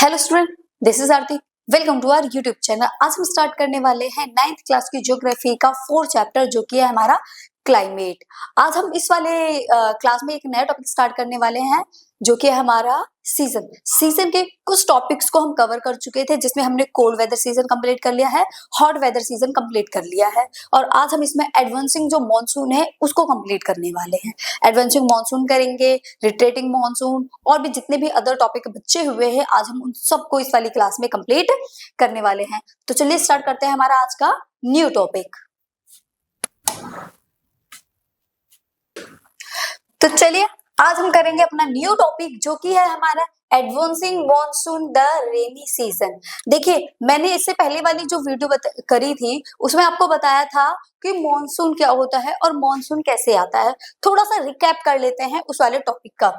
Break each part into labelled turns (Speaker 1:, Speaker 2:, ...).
Speaker 1: Hello student, this is Aarti. Welcome to our YouTube channel. आज हम start करने वाले हैं 9th क्लास की ज्योग्राफी का 4th चैप्टर जो कि है हमारा क्लाइमेट। आज हम इस वाले क्लास में एक नया टॉपिक स्टार्ट करने वाले हैं जो कि है हमारा सीजन के कुछ टॉपिक्स को हम कवर कर चुके थे, जिसमें हमने कोल्ड वेदर सीजन कंप्लीट कर लिया है, हॉट वेदर सीजन कंप्लीट कर लिया है और आज हम इसमें एडवांसिंग जो मॉनसून है उसको कंप्लीट करने वाले हैं। एडवांसिंग मॉनसून करेंगे, रिट्रेटिंग मॉनसून और भी जितने भी अदर टॉपिक बचे हुए हैं आज हम उन सबको इस वाली क्लास में कंप्लीट करने वाले हैं। तो चलिए स्टार्ट करते हैं हमारा आज का न्यू टॉपिक। तो चलिए आज हम करेंगे अपना न्यू टॉपिक जो कि है हमारा advancing monsoon the rainy season. देखिए, मैंने इससे पहले वाली जो वीडियो करी थी उसमें आपको बताया था कि मॉनसून क्या होता है और मॉनसून कैसे आता है। थोड़ा सा रिकैप कर लेते हैं उस वाले टॉपिक का।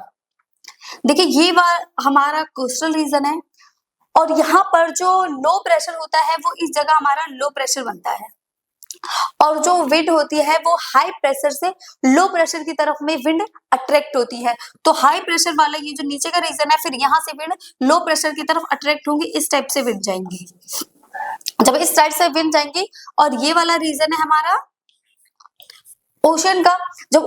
Speaker 1: देखिए, ये हमारा कोस्टल रीजन है और यहाँ पर जो लो प्रेशर होता है वो इस जगह हमारा लो प्रेशर बनता है और जो विंड होती है वो हाई प्रेशर से लो प्रेशर की तरफ में विंड अट्रैक्ट होती है। तो हाई प्रेशर वाला ये जो नीचे का रीजन है, फिर यहाँ से विंड लो प्रेशर की तरफ अट्रैक्ट होंगी, इस टाइप से विंड जाएंगी। जब इस साइड से विंड जाएंगी और ये वाला रीजन है हमारा ओशन का। जब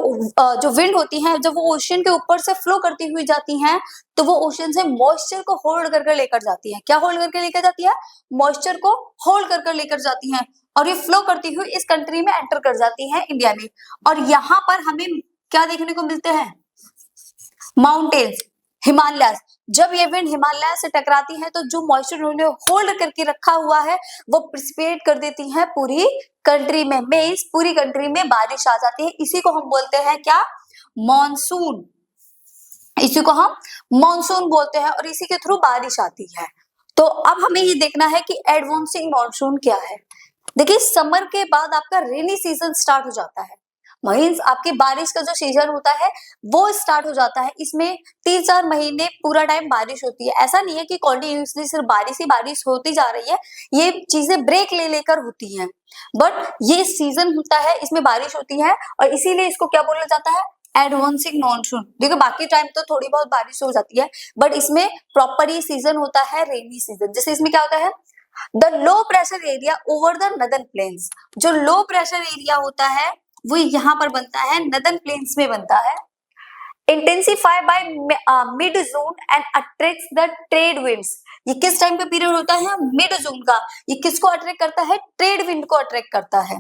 Speaker 1: जो विंड होती है जब वो ओशन के ऊपर से फ्लो करती हुई जाती हैं तो वो ओशन से मॉइस्चर को होल्ड करके लेकर जाती है। क्या होल्ड करके लेकर जाती है? मॉइस्चर को होल्ड करके लेकर जाती हैं और ये फ्लो करती हुई इस कंट्री में एंटर कर जाती है इंडिया में। और यहाँ पर हमें क्या देखने को मिलते हैं? माउंटेन्स, हिमालय। जब ये विंड हिमालय से टकराती है तो जो मॉइस्चर उन्होंने होल्ड करके रखा हुआ है वो प्रिसिपिटेट कर देती है पूरी कंट्री में। मींस पूरी कंट्री में बारिश आ जाती है। इसी को हम बोलते हैं क्या? मॉनसून। इसी को हम मॉनसून बोलते हैं और इसी के थ्रू बारिश आती है। तो अब हमें ये देखना है कि एडवांसिंग मॉनसून क्या है। देखिए, समर के बाद आपका रेनी सीजन स्टार्ट हो जाता है। मींस आपकी बारिश का जो सीजन होता है वो स्टार्ट हो जाता है। इसमें 3-4 महीने पूरा टाइम बारिश होती है। ऐसा नहीं है कि कंटिन्यूअसली सिर्फ बारिश ही बारिश होती जा रही है, ये चीजें ब्रेक ले लेकर होती हैं। बट ये सीजन होता है, इसमें बारिश होती है और इसीलिए इसको क्या बोला जाता है? Advancing monsoon. देखो, बाकी टाइम तो थोड़ी बहुत बारिश हो जाती है बट इसमें प्रॉपर ये सीजन होता है रेनी सीजन। जैसे इसमें क्या होता है? The low pressure area over the northern plains. जो लो प्रेशर एरिया होता है वो यहाँ पर बनता है, नदर्न प्लेन्स में बनता है। Intensify by mid zone and attracts the trade winds. ये किस टाइम का पीरियड होता है? मिड जोन का। ये किसको अट्रैक्ट करता है? ट्रेड विंड को अट्रैक्ट करता है।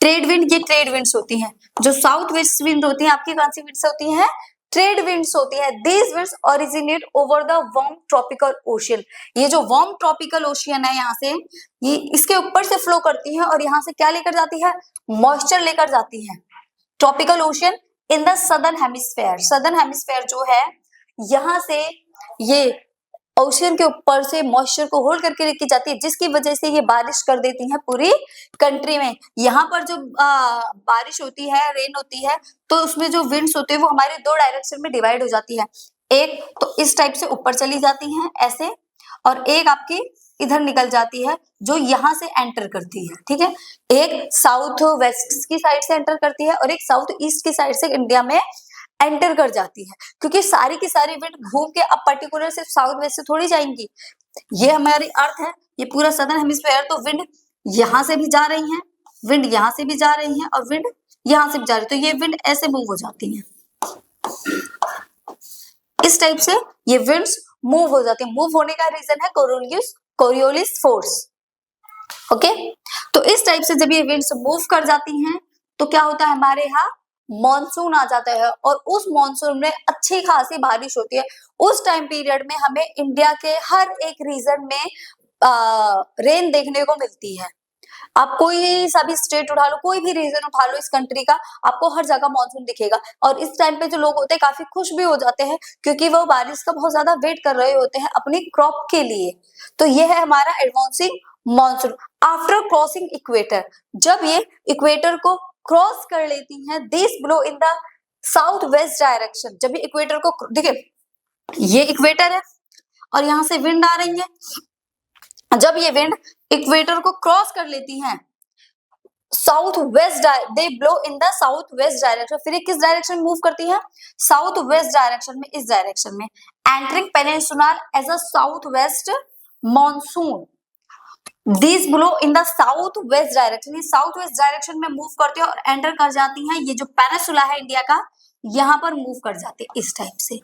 Speaker 1: ट्रेड विंड, ये ट्रेड विंड्स होती हैं। जो साउथ वेस्ट विंड होती है आपकी कौन सी विंड्स होती हैं? ट्रेड विंड्स होती है। These winds originate over the warm tropical ocean. ये जो वार्म ट्रॉपिकल ओशियन है, यहाँ से ये इसके ऊपर से फ्लो करती है और यहाँ से क्या लेकर जाती है? मॉइस्चर लेकर जाती है। Tropical ocean in the southern hemisphere. Southern hemisphere जो है, यहाँ से ये ओशियन के ऊपर से मॉइस्चर को होल्ड करके लेके जाती है, जिसकी वजह से ये बारिश कर देती है पूरी कंट्री में। यहाँ पर जो बारिश होती है, रेन होती है, तो उसमें जो विंड्स होते हैं वो हमारे 2 डायरेक्शन में डिवाइड हो जाती है। एक तो इस टाइप से ऊपर चली जाती है ऐसे, और एक आपकी इधर निकल जाती है जो यहाँ से एंटर करती है। ठीक है, एक साउथ वेस्ट की साइड से एंटर करती है और एक साउथ ईस्ट की साइड से इंडिया में एंटर कर जाती है, क्योंकि सारी की सारी विंड घूम के अब पर्टिकुलर सिर्फ साउथ वेस्ट से थोड़ी जाएंगी। ये हमारी अर्थ है, ये पूरा सदर्न हेमिस्फीयर, तो विंड यहाँ से भी जा रही है, विंड यहाँ से भी जा रही है और विंड यहाँ से भी जा रही है, तो ये विंड ऐसे मूव हो जाती है। इस टाइप से ये विंड्स मूव हो जाती है। मूव होने का रीजन है कोरियोलिस फोर्स। ओके, तो इस टाइप से जब ये विंड्स मूव कर जाती हैं तो क्या होता है? हमारे यहाँ मॉनसून आ जाता है और उस मॉनसून में अच्छी खासी बारिश होती है। उस टाइम पीरियड में हमें इंडिया के हर एक रीजन में रेन देखने को मिलती है। आप कोई सा भी स्टेट उठा लो, कोई भी रीजन उठा लो इस कंट्री का, आपको हर जगह मॉनसून दिखेगा। और इस टाइम पे जो लोग होते हैं काफी खुश भी हो जाते हैं, क्योंकि वो बारिश का बहुत ज्यादा वेट कर रहे होते हैं अपनी क्रॉप के लिए। तो ये है हमारा advancing monsoon after crossing equator. जब ये इक्वेटर को क्रॉस कर लेती हैं, this blow in the south west direction. जब ये इक्वेटर को, देखिए ये इक्वेटर है और यहाँ से विंड आ रही है। जब ये विंड इक्वेटर को क्रॉस कर लेती हैं south west, they blow in the south west direction. फिर ये किस डायरेक्शन मूव करती है? साउथ वेस्ट डायरेक्शन में, इस डायरेक्शन में। Entering peninsula as a south west monsoon, this blow in the south west direction, ये साउथ वेस्ट डायरेक्शन में मूव करती है और एंटर कर जाती हैं, ये जो पेनिनसुला है इंडिया का, यहाँ पर मूव कर जाती है इस टाइप से।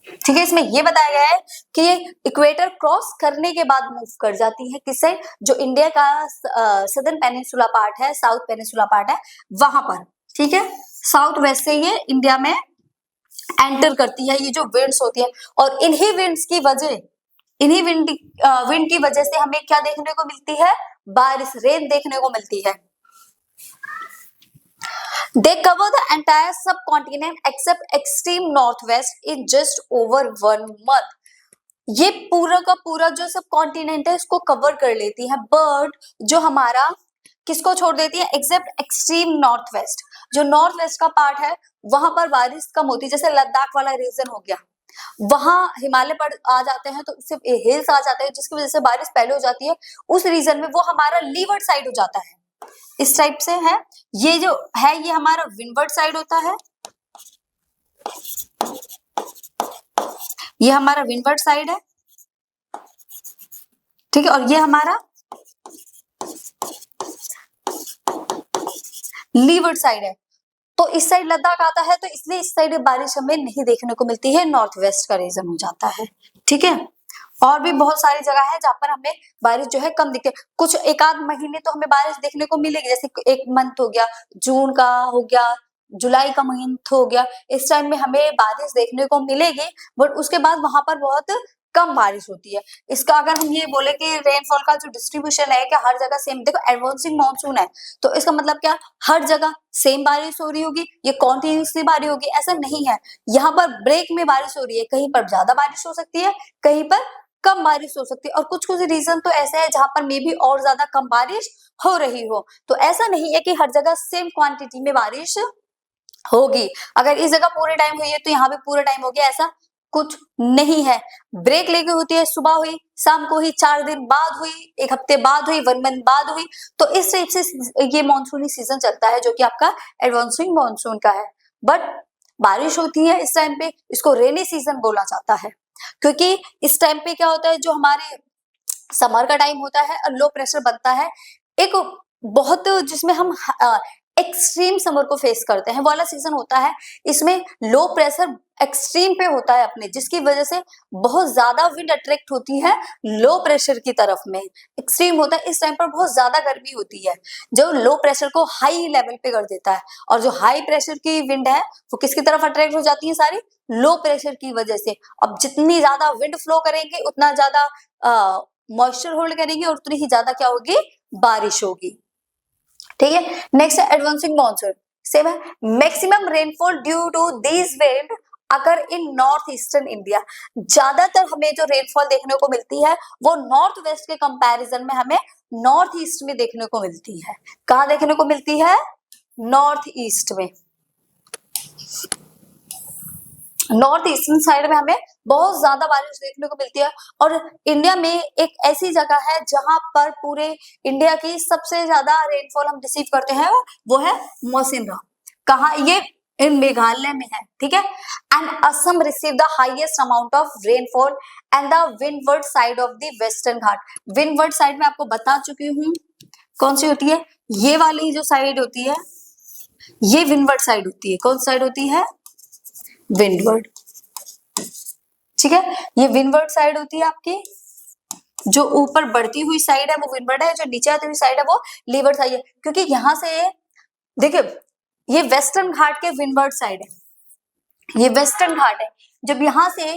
Speaker 1: ठीक है, इसमें ये बताया गया है कि ये इक्वेटर क्रॉस करने के बाद मूव कर जाती है किससे? जो इंडिया का सदर्न पेनिनसुला पार्ट है, साउथ पेनिनसुला पार्ट है, वहां पर। ठीक है, साउथ वेस्ट से ये इंडिया में एंटर करती है, ये जो विंड्स होती है। और इन्हीं विंड्स की वजह, इन्हीं विंड की वजह से हमें क्या देखने को मिलती है? बारिश, रेन देखने को मिलती है। They cover the entire subcontinent except extreme northwest in just over 1 month. ये पूरा का पूरा जो सब कॉन्टिनेंट है इसको कवर कर लेती है, बट जो हमारा किसको छोड़ देती है? Except extreme north west. जो नॉर्थ वेस्ट का पार्ट है वहां पर बारिश कम होती है, जैसे लद्दाख वाला रीजन हो गया, वहां हिमालय पर आ जाते हैं तो सिर्फ हिल्स आ जाते हैं, जिसकी वजह से बारिश पहले हो जाती है उस रीजन में, वो हमारा लीवर्ड साइड हो जाता है, इस टाइप से है। ये जो है ये हमारा विंडवर्ड साइड होता है, ये हमारा विंडवर्ड साइड है। ठीक है, और ये हमारा लीवर्ड साइड है। तो इस साइड लद्दाख आता है तो इसलिए इस साइड बारिश हमें नहीं देखने को मिलती है, नॉर्थ वेस्ट का रीजन हो जाता है। ठीक है, और भी बहुत सारी जगह है जहां पर हमें बारिश जो है कम दिखती है। कुछ एक आध महीने तो हमें बारिश देखने को मिलेगी, जैसे एक मंथ हो गया, जून का हो गया, जुलाई का मंथ हो गया, इस टाइम में हमें बारिश देखने को मिलेगी, बट उसके बाद वहां पर बहुत कम बारिश होती है। इसका अगर हम ये बोले कि रेनफॉल का जो डिस्ट्रीब्यूशन है कि हर जगह सेम, देखो एडवांसिंग मॉनसून है तो इसका मतलब क्या, हर जगह सेम बारिश हो रही होगी, ये कॉन्टिन्यूसली बारिश होगी, ऐसा नहीं है। यहाँ पर ब्रेक में बारिश हो रही है, कहीं पर ज्यादा बारिश हो सकती है, कहीं पर कम बारिश हो सकती है, और कुछ कुछ रीजन तो ऐसे है जहां पर मे भी और ज्यादा कम बारिश हो रही हो। तो ऐसा नहीं है कि हर जगह सेम क्वांटिटी में बारिश होगी, अगर इस जगह पूरे टाइम हुई है तो यहाँ भी पूरे टाइम होगी, ऐसा कुछ नहीं है। ब्रेक लेके होती है, सुबह हुई, शाम को हुई, 4 दिन बाद हुई, एक हफ्ते बाद हुई, 1 मंथ बाद हुई। तो इस टाइप से ये मानसूनी सीजन चलता है जो कि आपका एडवांसिंग मानसून का है। बट बारिश होती है इस टाइम पे, इसको रेनी सीजन बोला जाता है, क्योंकि इस टाइम पे क्या होता है, जो हमारे समर का टाइम होता है और लो प्रेशर बनता है, एक बहुत जिसमें हम एक्सट्रीम समर को फेस करते हैं, वो वाला सीजन होता है। इसमें लो प्रेशर एक्सट्रीम पे होता है अपने, जिसकी वजह से बहुत ज्यादा विंड अट्रैक्ट होती है लो प्रेशर की तरफ में, एक्सट्रीम होता है। इस टाइम पर बहुत ज्यादा गर्मी होती है जो लो प्रेशर को हाई लेवल पे कर देता है, और जो हाई प्रेशर की विंड है वो किसकी तरफ अट्रैक्ट हो जाती है? सारी लो प्रेशर की वजह से। अब जितनी ज्यादा विंड फ्लो करेंगे उतना ज्यादा मॉइस्चर होल्ड करेंगे और उतनी ही ज्यादा क्या होगी? बारिश होगी। ठीक है, नेक्स्ट है एडवांसिंग मॉनसून, सेम है। Maximum rainfall due to this wind अगर इन नॉर्थ ईस्टर्न इंडिया, ज्यादातर हमें जो रेनफॉल देखने को मिलती है वो नॉर्थ वेस्ट के कंपैरिजन में हमें नॉर्थ ईस्ट में देखने को मिलती है। कहाँ देखने को मिलती है? नॉर्थ ईस्ट में, नॉर्थ ईस्टर्न साइड में हमें बहुत ज्यादा बारिश देखने को मिलती है। और इंडिया में एक ऐसी जगह है जहां पर पूरे इंडिया की सबसे ज्यादा रेनफॉल हम रिसीव करते हैं, वो है मौसिनराम। कहाँ? ये इन मेघालय में है। ठीक है, and Assam receive the highest amount of rainfall and the windward side of the western Ghat. Windward side में आपको बता चुकी हूँ कौन सी होती है, ये वाली जो साइड होती है ये विंडवर्ड साइड होती है। कौन साइड होती है? विंडवर्ड। ठीक है, ये विंडवर्ड साइड होती है आपकी, जो ऊपर बढ़ती हुई साइड है वो विंडवर्ड है, जो नीचे आती हुई साइड है वो लीवर्ड साइड है। क्योंकि यहां से देखिए ये वेस्टर्न घाट के विंडवर्ड साइड है, ये वेस्टर्न घाट है। जब यहाँ से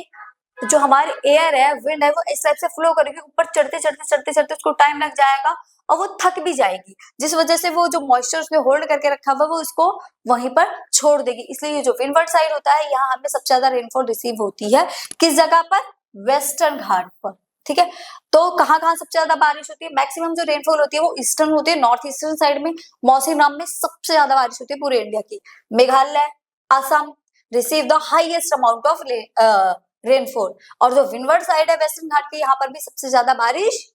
Speaker 1: जो हमारी एयर है, विंड है, वो इस टाइप से फ्लो करेगी, ऊपर चढ़ते चढ़ते चढ़ते चढ़ते उसको टाइम लग जाएगा और वो थक भी जाएगी, जिस वजह से वो जो मॉइस्चर उसमें होल्ड करके रखा हुआ वो उसको वहीं पर छोड़ देगी। इसलिए ये जो विंडवर्ड साइड होता है यहाँ हमें सबसे ज्यादा रेनफॉल रिसीव होती है। किस जगह पर? वेस्टर्न घाट पर। ठीक है, तो कहाँ कहाँ सबसे ज्यादा बारिश होती है? मैक्सिमम जो रेनफॉल होती है वो ईस्टर्न होती है, नॉर्थ ईस्टर्न साइड में मौसिनराम में सबसे ज्यादा बारिश होती है पूरे इंडिया की। Meghalaya, Assam receive the highest amount of rainfall, और जो विंडवर्ड साइड है वेस्टर्न घाट की, यहाँ पर भी सबसे ज्यादा बारिश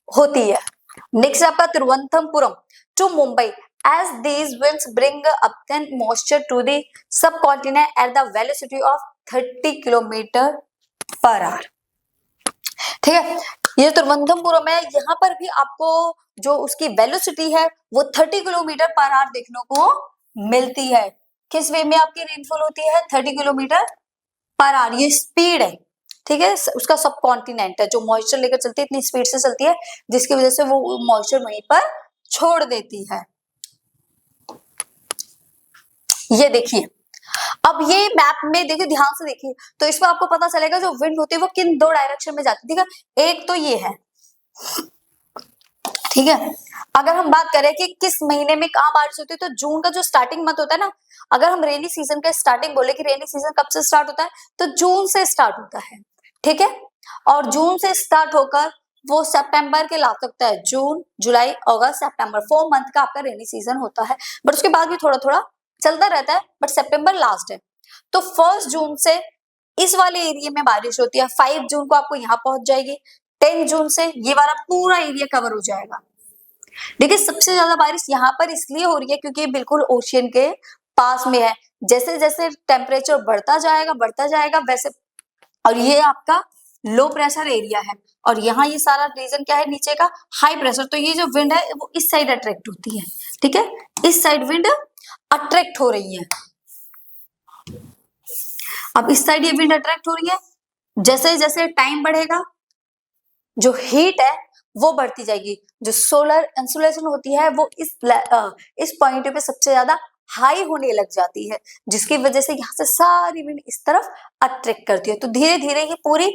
Speaker 1: होती है। नेक्स्ट आपका Thiruvananthapuram to Mumbai, as these winds bring upturned moisture to the subcontinent at the velocity of 30 kilometre per hour. ठीक है, ये तिरुवनंतपुरम है, यहाँ पर भी आपको जो उसकी वेलोसिटी है वो 30 किलोमीटर पर आवर देखने को मिलती है। किस वे में आपकी रेनफॉल होती है? 30 किलोमीटर पर आवर, ये स्पीड है। ठीक है, उसका सब कॉन्टिनेंट है जो मॉइस्चर लेकर चलती है, इतनी स्पीड से चलती है जिसकी वजह से वो मॉइस्चर वहीं पर छोड़ देती है। ये देखिए, अब ये मैप में देखिए, ध्यान से देखिए तो इसमें आपको पता चलेगा जो विंड होती है वो किन दो डायरेक्शन में जाती है। ठीक है, एक तो ये है, ठीक है। अगर हम बात करें कि किस महीने में कहाँ बारिश होती है, तो जून का जो स्टार्टिंग मंथ होता है ना, अगर हम रेनी सीजन का स्टार्टिंग बोले कि रेनी सीजन कब से स्टार्ट होता है, तो जून से स्टार्ट होता है। ठीक है, और जून से स्टार्ट होकर वो सितंबर के लास्ट तक है। जून, जुलाई, अगस्त, सितंबर, 4 मंथ का आपका रेनी सीजन होता है। बट उसके बाद भी थोड़ा थोड़ा चलता रहता है, बट सितंबर लास्ट है। तो 1 जून से इस वाले एरिया में बारिश होती है, 5 जून को आपको यहाँ पहुंच जाएगी, 10 जून से ये वाला पूरा एरिया कवर हो जाएगा। देखिए, सबसे ज्यादा बारिश यहाँ पर इसलिए हो रही है क्योंकि बिल्कुल ओशियन के पास में है। जैसे जैसे टेम्परेचर बढ़ता जाएगा वैसे, और ये आपका लो प्रेशर एरिया है, और यहाँ ये सारा रीजन क्या है, नीचे का हाई प्रेशर। तो ये जो विंड है वो इस साइड अट्रैक्ट होती है। ठीक है, इस साइड विंड अट्रैक्ट हो रही है। अब इस साइड ये विंड अट्रैक्ट हो रही है, जैसे जैसे टाइम बढ़ेगा जो हीट है वो बढ़ती जाएगी। जो सोलर इंसुलेशन होती है वो इस पॉइंट पे सबसे ज्यादा हाई होने लग जाती है, जिसकी वजह से यहाँ से सारी विंड इस तरफ अट्रैक्ट करती है। तो धीरे धीरे ये पूरी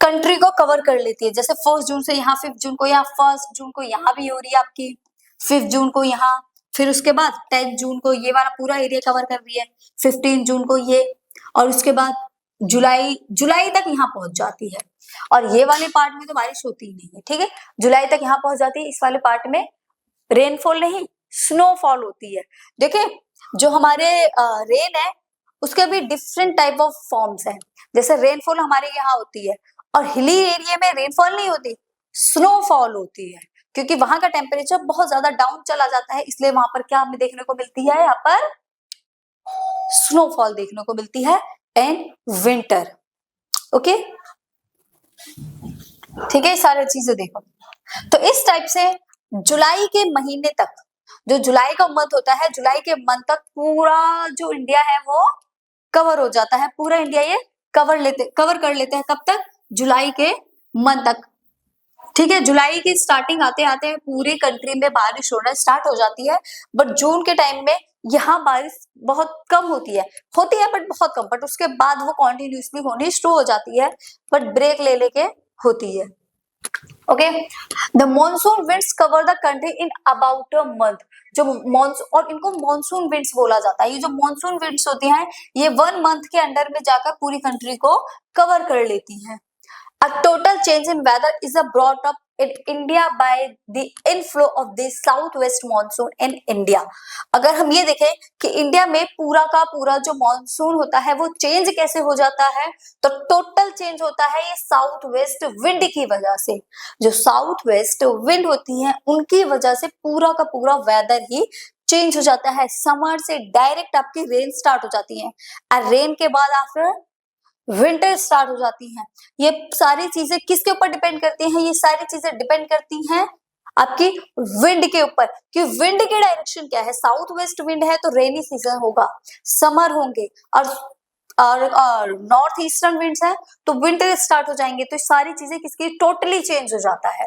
Speaker 1: कंट्री को कवर कर लेती है। जैसे 1 जून से यहाँ, 5 जून को यहाँ, 1 जून को यहाँ भी हो रही है आपकी, 5 जून को यहाँ, फिर उसके बाद 10 जून को ये वाला पूरा एरिया कवर कर रही है, 15 जून को ये, और उसके बाद जुलाई तक यहाँ पहुंच जाती है। और ये वाले पार्ट में तो बारिश होती ही नहीं है। ठीक है, जुलाई तक यहाँ पहुंच जाती है। इस वाले पार्ट में रेनफॉल नहीं, स्नोफॉल होती है। देखिए, जो हमारे रेन है उसके भी डिफरेंट टाइप ऑफ फॉर्म्स हैं। जैसे रेनफॉल हमारे यहाँ होती है, और हिली एरिया में रेनफॉल नहीं होती, स्नोफॉल होती है, क्योंकि वहां का टेम्परेचर बहुत ज्यादा डाउन चला जाता है, इसलिए वहां पर क्या हमें देखने को मिलती है, यहाँ पर स्नोफॉल देखने को मिलती है इन विंटर। ओके, ठीक है, सारी चीजें देखो। तो इस टाइप से जुलाई के महीने तक, जो जुलाई का मंथ होता है, जुलाई के मंथ तक पूरा जो इंडिया है वो कवर हो जाता है। पूरा इंडिया ये कवर कर लेते हैं। कब तक? जुलाई के मंथ तक। ठीक है, जुलाई की स्टार्टिंग आते आते पूरी कंट्री में बारिश होना स्टार्ट हो जाती है। बट जून के टाइम में यहाँ बारिश बहुत कम होती है बट बहुत कम। बट उसके बाद वो कॉन्टिन्यूसली होनी शुरू हो जाती है, बट ब्रेक ले लेके होती है। Okay, the monsoon winds cover the country in about a month. जो मॉनसून, और इनको मॉनसून विंड्स बोला जाता है। ये जो मॉनसून विंड्स होती हैं ये 1 मंथ के अंडर में जाकर पूरी कंट्री को कवर कर लेती हैं। A total change in weather is brought up in India by the inflow of the southwest monsoon in India। अगर हम ये देखें कि इंडिया में पूरा का पूरा जो मॉनसून होता है वो चेंज कैसे हो जाता है, तो टोटल चेंज होता है ये साउथ वेस्ट विंड की वजह से। जो साउथ वेस्ट विंड होती है उनकी वजह से पूरा का पूरा वेदर ही चेंज हो जाता है। समर से डायरेक्ट आपकी रेन स्टार्ट हो जाती है, और रेन के बाद आफ्टर विंटर स्टार्ट हो जाती हैं। ये सारी चीजें किसके ऊपर डिपेंड करती हैं? ये सारी चीजें डिपेंड करती हैं आपकी विंड के ऊपर, कि विंड की डायरेक्शन क्या है। साउथ वेस्ट विंड है तो रेनी सीजन होगा, समर होंगे, और नॉर्थ ईस्टर्न विंड्स है तो विंटर स्टार्ट हो जाएंगे। तो सारी चीजें किसकी टोटली चेंज हो जाता है।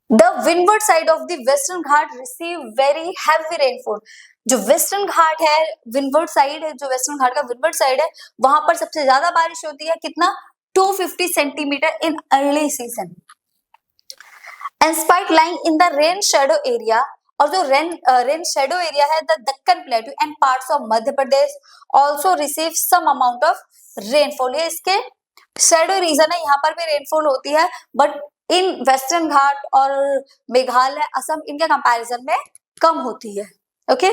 Speaker 1: The windward side of the Western Ghat receive very heavy rainfall। जो वेस्टर्न घाट है, विंडवर्ड साइड है, जो वेस्टर्न घाट का विंडवर्ड साइड है, वहां पर सबसे ज्यादा बारिश होती है। कितना? 250 centimetre in early season. In spite lying in the rain shadow area, और जो रेन शेडो एरिया है, the Deccan plateau and parts of Madhya Pradesh also receive some amount of rainfall. ये इसके शेडो रीजन है, यहाँ पर भी रेनफॉल होती है, बट इन वेस्टर्न घाट और मेघालय, असम, इनके कंपैरिजन में कम होती है। Okay,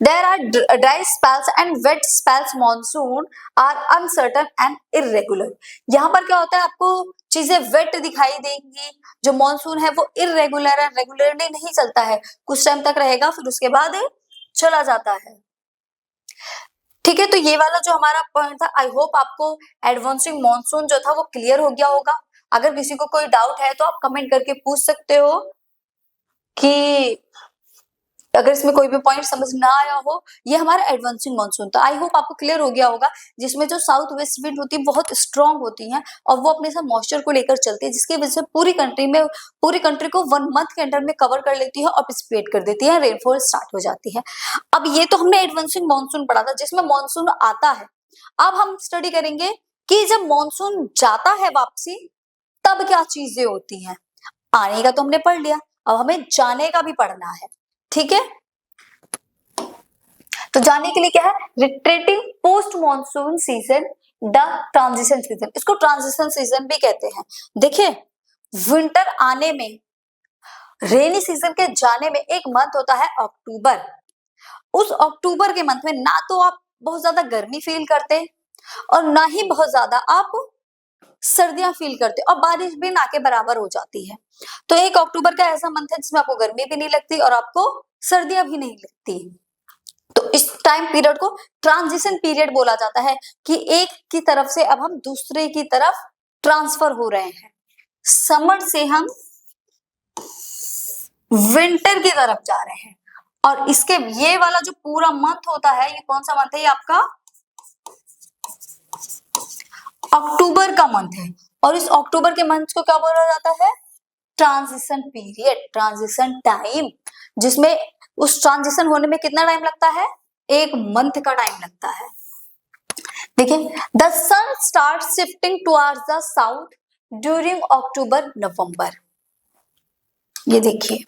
Speaker 1: There are dry spells and wet spells. Monsoon are uncertain and irregular. यहाँ पर क्या होता है, आपको चीजें वेट दिखाई देंगी. जो मॉनसून है वो इरेगुलर है, रेगुलरली नहीं चलता है, कुछ टाइम तक रहेगा फिर उसके बाद चला जाता है. ठीक है, तो ये वाला जो हमारा पॉइंट था, आई होप आपको एडवांसिंग मॉनसून जो था वो क्लियर हो गया होगा. अगर किसी को कोई डाउट है तो आप कमेंट करके पूछ सकते हो कि अगर इसमें कोई भी पॉइंट समझ ना आया हो. ये हमारा एडवांसिंग मॉनसून था. आई होप आपको क्लियर हो गया होगा, जिसमें जो साउथ वेस्ट विंड होती है बहुत स्ट्रांग होती है और वो अपने साथ मॉइस्चर को लेकर चलती है, जिसकी वजह से पूरी कंट्री को 1 मंथ के अंदर में कवर कर लेती है और प्रेसिपिटेट कर देती है, रेनफॉल स्टार्ट हो जाती है. अब ये तो हमने एडवांसिंग मॉनसून पढ़ा था जिसमें मॉनसून आता है. अब हम स्टडी करेंगे कि जब मॉनसून जाता है वापसी तब क्या चीजें होती हैं. आने का तो हमने पढ़ लिया, अब हमें जाने का भी पढ़ना है. ठीक है, तो जाने के लिए क्या है, retreating post monsoon season, the transition season. इसको ट्रांजिशन सीजन भी कहते हैं. देखिए, विंटर आने में, रेनी सीजन के जाने में एक मंथ होता है अक्टूबर. उस अक्टूबर के मंथ में ना तो आप बहुत ज्यादा गर्मी फील करते और ना ही बहुत ज्यादा आप सर्दियां फील करते और बारिश भी ना के बराबर हो जाती है. तो 1 अक्टूबर का ऐसा मंथ है जिसमें आपको गर्मी भी नहीं लगती और आपको सर्दियां भी नहीं लगती. तो इस टाइम पीरियड को ट्रांजिशन पीरियड बोला जाता है कि एक की तरफ से अब हम दूसरे की तरफ ट्रांसफर हो रहे हैं. समर से हम विंटर की तरफ जा रहे हैं और इसके ये वाला जो पूरा मंथ होता है, ये कौन सा मंथ है, ये आपका अक्टूबर का मंथ है. और इस अक्टूबर के मंथ को क्या बोला जाता है, ट्रांजिशन पीरियड, ट्रांजिशन टाइम, जिसमें उस ट्रांजिशन होने में कितना टाइम लगता है, 1 मंथ का टाइम लगता है. देखिए, the sun start shifting towards the south during October November. ये देखिए,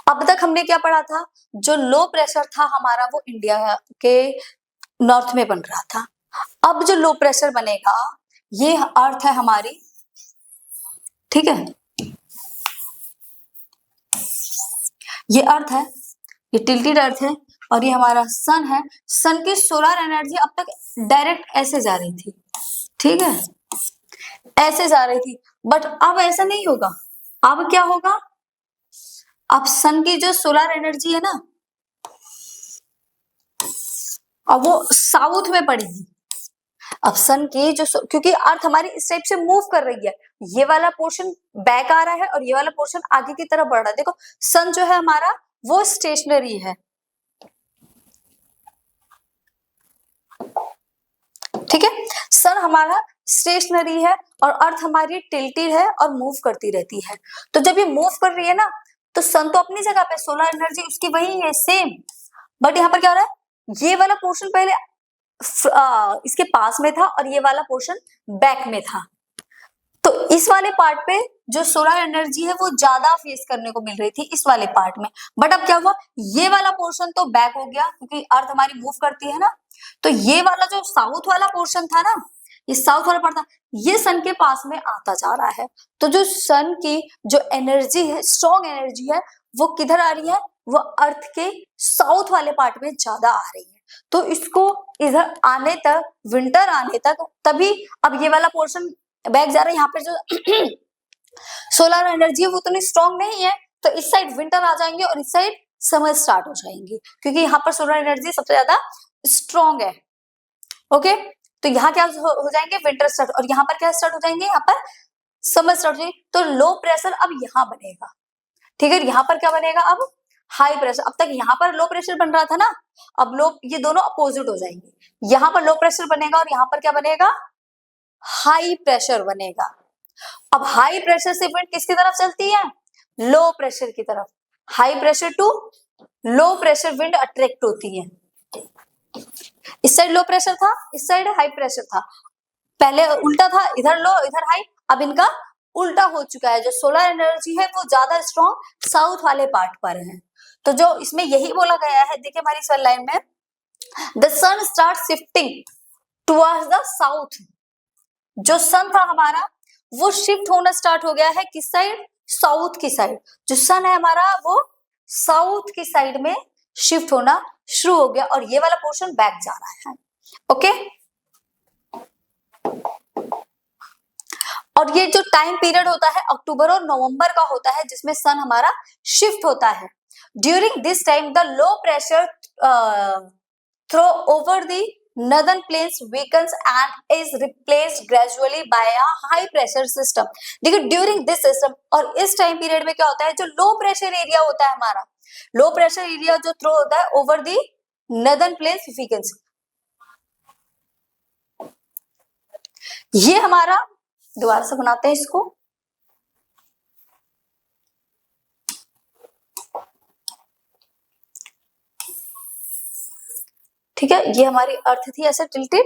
Speaker 1: अब तक हमने क्या पढ़ा था, जो लो प्रेशर था हमारा वो इंडिया के नॉर्थ में बन रहा था. अब जो लो प्रेशर बनेगा, ये अर्थ है हमारी, ठीक है, ये अर्थ है, ये टिल्टेड अर्थ है और ये हमारा सन है. सन की सोलर एनर्जी अब तक डायरेक्ट ऐसे जा रही थी, ठीक है, ऐसे जा रही थी, बट अब ऐसा नहीं होगा. अब क्या होगा, अब सन की जो सोलर एनर्जी है ना, अब वो साउथ में पड़ेगी. अब सन की जो, क्योंकि अर्थ हमारी इस टाइप से मूव कर रही है, ये वाला पोर्शन बैक आ रहा है और ये वाला पोर्शन आगे की तरफ बढ़ रहा है. देखो, सन जो है हमारा वो स्टेशनरी है, ठीक है, सन हमारा स्टेशनरी है और अर्थ हमारी टिल्टेड है और मूव करती रहती है. तो जब ये मूव कर रही है ना, तो सन तो अपनी जगह पे, सोलर एनर्जी उसकी वही है, सेम, बट यहाँ पर क्या हो रहा है, ये वाला पोर्शन पहले इसके पास में था और ये वाला पोर्शन बैक में था. तो इस वाले पार्ट पे जो सोलर एनर्जी है वो ज्यादा फेस करने को मिल रही थी इस वाले पार्ट में, बट अब क्या हुआ, ये वाला पोर्शन तो बैक हो गया क्योंकि अर्थ हमारी मूव करती है ना. तो ये वाला जो साउथ वाला पोर्शन था ना, ये साउथ वाला पार्ट था, ये सन के पास में आता जा रहा है. तो जो सन की जो एनर्जी है, स्ट्रॉन्ग एनर्जी है, वो किधर आ रही है, वो अर्थ के साउथ वाले पार्ट में ज्यादा आ रही है. तो इसको इधर आने तक, विंटर आने तक, तभी अब ये वाला पोर्शन बैक जा रहा है. यहाँ पे जो सोलर एनर्जी है वो तो स्ट्रॉन्ग नहीं है, तो इस साइड विंटर आ जाएंगे और इस साइड समर स्टार्ट हो जाएंगे, क्योंकि यहाँ पर सोलर एनर्जी सबसे ज्यादा स्ट्रॉन्ग है. ओके, तो यहाँ क्या हो जाएंगे, विंटर स्टार्ट, और यहाँ पर क्या स्टार्ट हो जाएंगे, यहाँ पर समर स्टार्ट हो जाएंगे. तो लो प्रेशर अब यहाँ बनेगा, ठीक है, यहाँ पर क्या बनेगा, अब हाई प्रेशर. अब तक यहाँ पर लो प्रेशर बन रहा था ना, अब लो, ये दोनों अपोजिट हो जाएंगे. यहाँ पर लो प्रेशर बनेगा और यहाँ पर क्या बनेगा, हाई प्रेशर बनेगा. अब हाई प्रेशर से विंड किसकी तरफ चलती है, लो प्रेशर की तरफ. High pressure to low pressure wind attract होती है. इस साइड लो प्रेशर था, इस साइड हाई प्रेशर था, पहले उल्टा था, इधर लो इधर हाई, अब इनका उल्टा हो चुका है. जो सोलर एनर्जी है वो ज्यादा स्ट्रॉन्ग साउथ वाले पार्ट पर है. तो जो इसमें यही बोला गया है, देखिए हमारी इस लाइन में, the sun start shifting towards the south. जो सन था हमारा वो शिफ्ट होना स्टार्ट हो गया है किस साइड, साउथ की साइड. जो सन है हमारा वो साउथ की साइड में शिफ्ट होना शुरू हो गया और ये वाला पोर्शन बैक जा रहा है। ओके, और ये जो टाइम पीरियड होता है अक्टूबर और नवंबर का होता है जिसमें सन हमारा शिफ्ट होता है। During this time the low pressure trough over the northern plains weakens and is replaced gradually by a high pressure system। देखिए ड्यूरिंग दिस सिस्टम, और इस टाइम पीरियड में क्या होता है, जो लो प्रेशर एरिया होता है हमारा, लो प्रेशर एरिया जो थ्रो होता है over the northern plains weakens, ये हमारा, दोबारा से बनाते हैं इसको, ठीक है, ये हमारी अर्थ थी ऐसे टिल्टेड,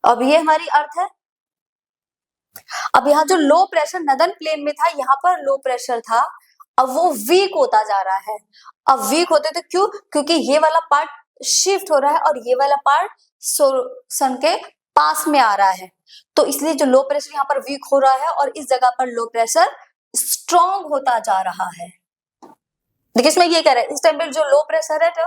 Speaker 1: अब ये हमारी अर्थ है। अब यहाँ जो लो प्रेशर नदर्न प्लेन में था, यहाँ पर लो प्रेशर था, अब वो वीक होता जा रहा है। अब वीक होते थे क्यों? क्योंकि ये वाला पार्ट शिफ्ट हो रहा है और ये वाला पार्ट सन के पास में आ रहा है, तो इसलिए जो लो प्रेशर यहाँ पर वीक हो रहा है और इस जगह पर लो प्रेशर स्ट्रॉन्ग होता जा रहा है। देखिए इसमें ये कह रहा है इस टाइम पर जो लो प्रेशर है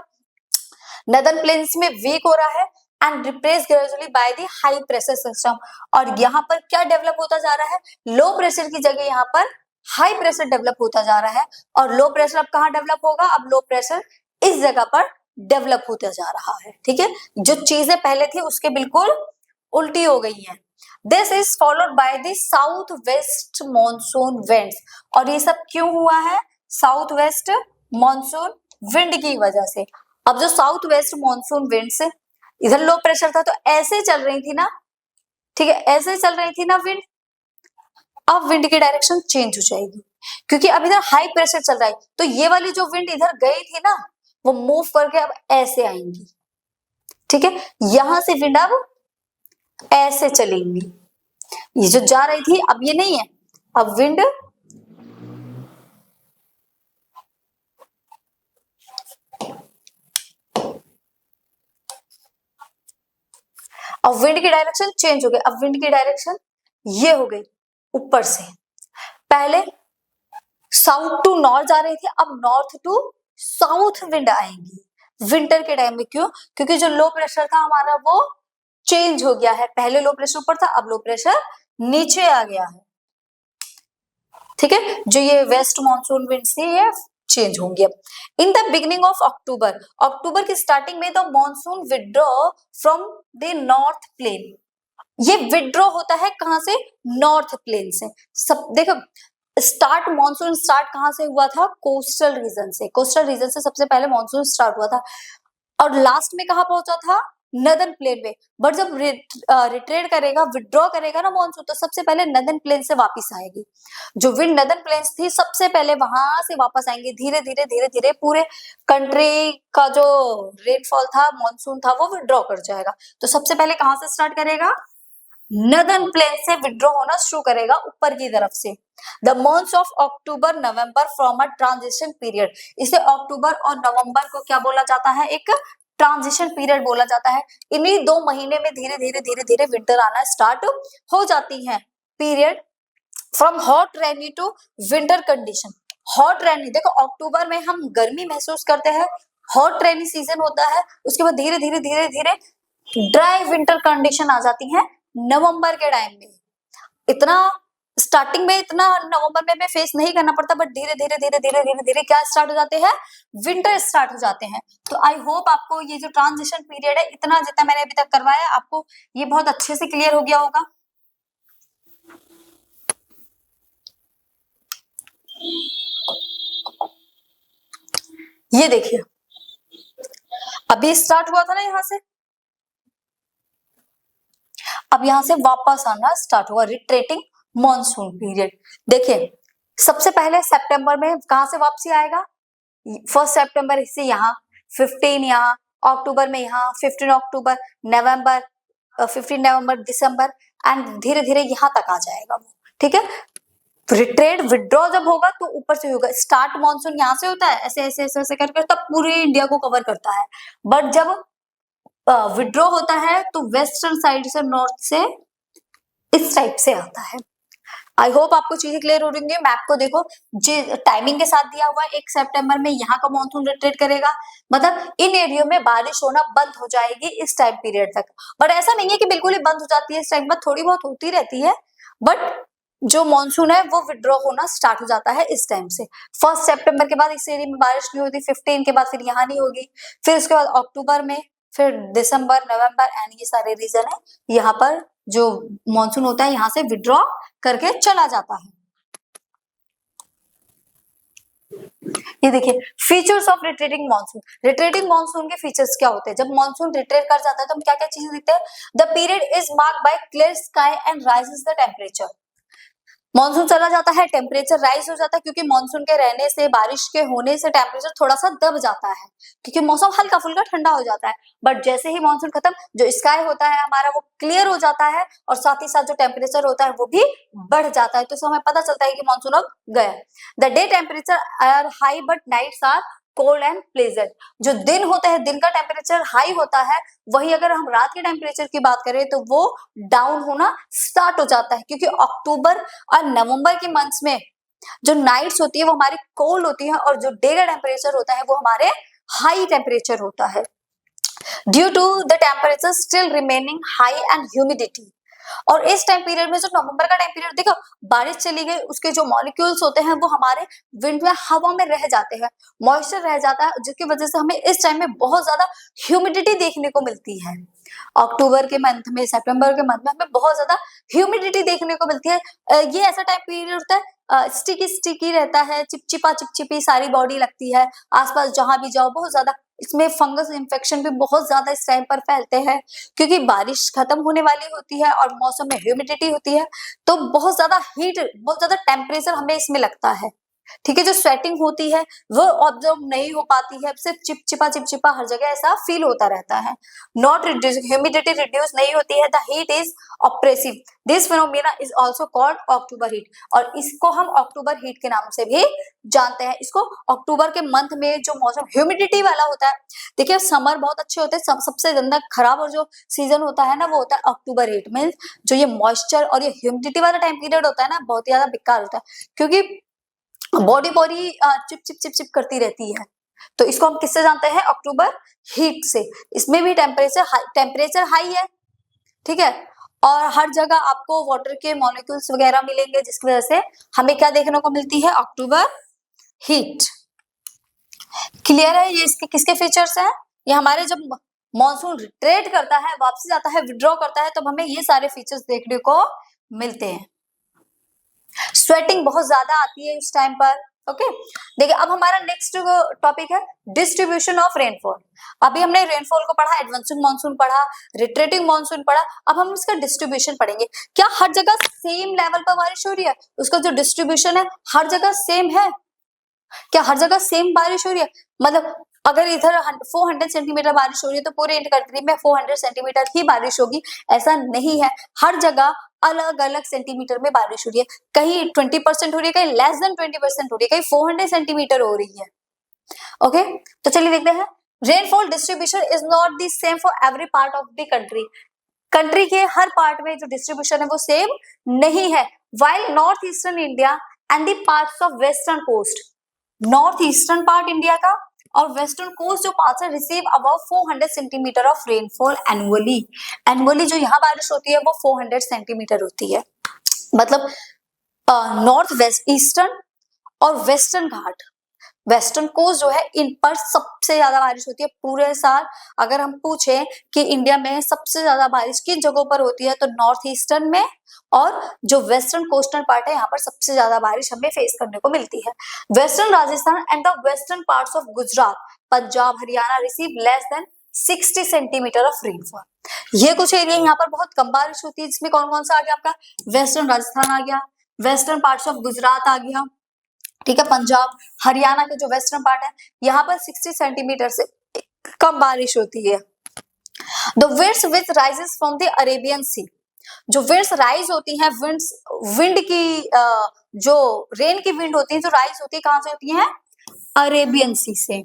Speaker 1: नदर्न प्लेन्स में वीक हो रहा है and replace gradually by the high pressure system, और यहाँ पर क्या डेवलप होता जा रहा है, लो प्रेशर की जगह यहाँ पर हाई प्रेशर डेवलप होता जा रहा है। और लो प्रेशर अब कहाँ डेवलप होगा, अब लो प्रेशर इस जगह पर डेवलप होता जा रहा है। ठीक है, जो चीजें पहले थी उसके बिल्कुल उल्टी हो गई हैं। This is followed by the south west monsoon winds, और ये सब क्यों हुआ है, साउथ वेस्ट मॉनसून विंड की वजह से। अब जो साउथ वेस्ट मॉनसून विंड्स, इधर लो प्रेशर था तो ऐसे चल रही थी ना, ठीक है, ऐसे चल रही थी ना विंड, अब विंड की डायरेक्शन चेंज हो जाएगी क्योंकि अब इधर हाई प्रेशर चल रहा है, तो ये वाली जो विंड इधर गई थी ना वो मूव करके अब ऐसे आएंगी। ठीक है, यहां से विंड अब ऐसे चलेंगी, ये जो जा रही थी अब ये नहीं है, अब विंड अब विंड की डायरेक्शन चेंज हो गई। अब विंड की डायरेक्शन ये हो गई ऊपर से, पहले साउथ टू नॉर्थ जा रही थी, अब नॉर्थ टू साउथ विंड आएंगी विंटर के टाइम में। क्यों? क्योंकि जो लो प्रेशर था हमारा वो चेंज हो गया है, पहले लो प्रेशर ऊपर था, अब लो प्रेशर नीचे आ गया है। ठीक है, जो ये वेस्ट मॉनसून विंड्स थी ये चेंज होंगे। In the beginning of October, अक्टूबर की स्टार्टिंग में the monsoon withdraw from the north plain, ये विड्रॉ होता है कहां से, नॉर्थ प्लेन से। सब देखो स्टार्ट मॉनसून स्टार्ट कहां से हुआ था, कोस्टल रीजन से, कोस्टल रीजन से सबसे पहले मॉनसून स्टार्ट हुआ था और लास्ट में कहां पहुंचा था, नदर्न प्लेन में। बट जब रिट्रेट करेगा, विड्रॉ करेगा ना मॉनसून, तो सबसे पहले नदर्न प्लेन से वापस आएगी। जो विंड नदर्न प्लेन्स थी सबसे पहले वहां से वापस आएंगे, धीरे धीरे धीरे धीरे पूरे कंट्री का जो रेनफॉल था, मॉनसून था, वो विड्रॉ कर जाएगा। तो सबसे पहले कहां से स्टार्ट करेगा, नदर्न प्लेन से विड्रॉ होना शुरू करेगा ऊपर की तरफ से। The months of October November from a transition period, इसे अक्टूबर और नवंबर को क्या बोला जाता है, एक ट्रांजिशन पीरियड बोला जाता है। इन्हीं 2 महीने में धीरे धीरे धीरे धीरे विंटर आना स्टार्ट हो जाती है। Period from hot rainy to winter condition, hot rainy, देखो अक्टूबर में हम गर्मी महसूस करते हैं, हॉट रेनी सीजन होता है, उसके बाद धीरे धीरे धीरे धीरे ड्राई विंटर कंडीशन आ जाती है नवंबर के टाइम में। इतना स्टार्टिंग में इतना नवंबर में फेस नहीं करना पड़ता, बट धीरे धीरे धीरे धीरे धीरे धीरे क्या स्टार्ट हो जाते हैं, विंटर स्टार्ट हो जाते हैं। तो आई होप आपको ये जो ट्रांजिशन पीरियड है, इतना जितना मैंने अभी तक करवाया आपको ये बहुत अच्छे से क्लियर हो गया होगा। ये देखिए अभी स्टार्ट हुआ था ना यहाँ से, अब यहां से वापस आना स्टार्ट हुआ, रिट्रेटिंग मॉनसून पीरियड। देखिए सबसे पहले सितंबर में कहां से वापसी आएगा, 1 सितंबर से यहाँ, 15 यहाँ, अक्टूबर में यहाँ 15 अक्टूबर, नवंबर 15 नवंबर, दिसंबर, एंड धीरे धीरे यहाँ तक आ जाएगा वो। ठीक है, रिट्रेट विड्रॉ जब होगा तो ऊपर से होगा, स्टार्ट मानसून यहाँ से होता है ऐसे ऐसे ऐसे ऐसे करके तब पूरे इंडिया को कवर करता है, बट जब विड्रॉ होता है तो वेस्टर्न साइड से, नॉर्थ से इस टाइप से आता है। आई होप आपको चीजें क्लियर हो रही होंगी। मैप को देखो, टाइमिंग के साथ दिया हुआ है 1 सितंबर में यहाँ का मानसून रिट्रेट करेगा, मतलब इन एरियो में बारिश होना बंद हो जाएगी इस टाइम पीरियड तक। बट ऐसा नहीं है कि बिल्कुल ही बंद हो जाती है, इस टाइम पर थोड़ी बहुत होती रहती है, बट जो मानसून है वो विड्रॉ होना स्टार्ट हो जाता है इस टाइम से। 1 सितंबर के बाद इस एरिया में बारिश नहीं होती, 15 के बाद फिर यहाँ नहीं होगी, फिर उसके बाद अक्टूबर में, फिर दिसंबर, नवंबर एंड ये सारे रीजन है, यहाँ पर जो मानसून होता है यहाँ से विड्रॉ करके चला जाता है। ये देखिए features of retreating monsoon. Retreating monsoon के फीचर्स क्या होते हैं? जब मानसून रिट्रेट कर जाता है तो हम क्या क्या चीजें देखते हैं? The period is marked by clear sky and rises the temperature. Monsoon चला जाता है, टेम्परेचर राइज हो जाता है, क्योंकि मानसून के रहने से, बारिश के होने से टेम्परेचर थोड़ा सा दब जाता है, क्योंकि मौसम हल्का फुल्का ठंडा हो जाता है। बट जैसे ही मानसून खत्म, जो स्काई होता है हमारा वो क्लियर हो जाता है, और साथ ही साथ जो टेम्परेचर होता है वो भी बढ़ जाता है, तो हमें पता चलता है कि मानसून अब गया। The day temperature are high but nights are cold and pleasant. जो दिन होता है, दिन का टेम्परेचर हाई होता है, वही अगर हम रात के टेम्परेचर की बात करें तो वो डाउन होना स्टार्ट हो जाता है, क्योंकि अक्टूबर और नवंबर के मंथ्स में जो नाइट्स होती है वो हमारी कोल्ड होती है, और जो डे का टेम्परेचर होता है वो हमारे हाई टेम्परेचर होता है, due to the temperature still remaining high and humidity. और इस टाइम पीरियड में, जो नवंबर का टाइम पीरियड, देखो बारिश चली गई, उसके जो मॉलिक्यूल्स होते हैं वो हमारे विंड में, हवा में रह जाते हैं, मॉइस्चर रह जाता है, जिसकी वजह से हमें इस टाइम में बहुत ज्यादा ह्यूमिडिटी देखने को मिलती है। अक्टूबर के मंथ में, सितंबर के मंथ में हमें बहुत ज्यादा ह्यूमिडिटी देखने को मिलती है। ये ऐसा टाइम पीरियड होता है, स्टिकी स्टिकी रहता है, चिपचिपा चिपचिपी सारी बॉडी लगती है, आसपास जहां भी जाओ बहुत ज्यादा, इसमें फंगस इन्फेक्शन भी बहुत ज्यादा इस टाइम पर फैलते हैं, क्योंकि बारिश खत्म होने वाली होती है और मौसम में ह्यूमिडिटी होती है, तो बहुत ज्यादा हीट, बहुत ज्यादा टेम्परेचर हमें इसमें लगता है। ठीक है, जो स्वेटिंग होती है वो ऑब्जर्व नहीं हो पाती है, सिर्फ चिपचिपा चिपचिपा हर जगह ऐसा फील होता रहता है। नॉट रिड्यूस, ह्यूमिडिटी रिड्यूस नहीं होती है, the heat is oppressive, this phenomena is also called October heat, और इसको हम अक्टूबर हीट के नाम से भी जानते हैं। इसको अक्टूबर के मंथ में जो मौसम ह्यूमिडिटी वाला होता है, देखिए समर बहुत अच्छे होते हैं, सबसे ज्यादा खराब और जो सीजन होता है ना वो होता है अक्टूबर हीट, मीन्स जो ये मॉइस्चर और ये ह्यूमिडिटी वाला टाइम पीरियड होता है ना, बहुत ही ज्यादा बेकार होता है, क्योंकि body body chip chip chip chip करती रहती है। तो इसको हम किससे जानते हैं? अक्टूबर हीट से। इसमें भी टेम्परेचर हाई है, ठीक है, और हर जगह आपको वाटर के मॉलिक्यूल्स वगैरह मिलेंगे, जिसकी वजह से हमें क्या देखने को मिलती है? अक्टूबर हीट। क्लियर है? ये इसके किसके फीचर्स हैं? ये हमारे जब मॉनसून रिट्रेट करता है, वापसी जाता है, विड्रॉ करता है, तब हमें ये सारे फीचर्स देखने को मिलते हैं। स्वेटिंग बहुत ज्यादा आती है इस टाइम पर। ओके, देखिए अब हमारा नेक्स्ट टॉपिक है डिस्ट्रीब्यूशन ऑफ रेनफॉल। अभी हमने रेनफॉल को पढ़ा, एडवांसिंग मानसून पढ़ा, रिट्रेटिंग मानसून पढ़ा, अब हम इसका डिस्ट्रीब्यूशन पढ़ेंगे। क्या हर जगह सेम लेवल पर बारिश हो रही है? उसका जो डिस्ट्रीब्यूशन है हर जगह सेम है? क्या हर जगह सेम बारिश हो रही है? मतलब अगर इधर 400 सेंटीमीटर बारिश हो रही है तो पूरे कंट्री में 400 सेंटीमीटर ही बारिश होगी, ऐसा नहीं है। हर जगह अलग अलग सेंटीमीटर में बारिश हो रही है, कहीं 20% हो रही है, कहीं लेस देन 20% हो रही है, कहीं 400 सेंटीमीटर हो रही है। ओके, तो चलिए देखते हैं। Rainfall distribution is not the same for every part of the country. Country के हर पार्ट में जो डिस्ट्रीब्यूशन है वो सेम नहीं है। While north eastern India and the parts of western coast, north eastern part India का और वेस्टर्न कोस्ट जो पार्ट्स है, receive about 400 centimetre of rainfall annually. Annually जो यहाँ बारिश होती है वो 400 सेंटीमीटर होती है। मतलब नॉर्थ वेस्ट ईस्टर्न और वेस्टर्न घाट, वेस्टर्न कोस्ट जो है, इन पर सबसे ज्यादा बारिश होती है पूरे साल। अगर हम पूछे कि इंडिया में सबसे ज्यादा बारिश किन जगहों पर होती है, तो नॉर्थ ईस्टर्न में, और जो वेस्टर्न कोस्टल पार्ट है यहाँ पर सबसे ज्यादा बारिश हमें फेस करने को मिलती है। Western Rajasthan and the western parts of Gujarat, Punjab, Haryana receive less than 60 centimetre of rainfall. ये कुछ एरिया यहाँ पर बहुत कम बारिश होती है, जिसमें कौन कौन सा आ गया? आपका वेस्टर्न राजस्थान आ गया, वेस्टर्न पार्ट्स ऑफ गुजरात आ गया, ठीक है, पंजाब, हरियाणा के जो वेस्टर्न पार्ट है यहाँ पर 60 सेंटीमीटर से कम बारिश होती है। The winds which rises from the Arabian sea, जो विंड्स राइज होती हैं, विंड की जो रेन की विंड होती है, जो राइज होती है, कहां से होती है? अरेबियन सी से,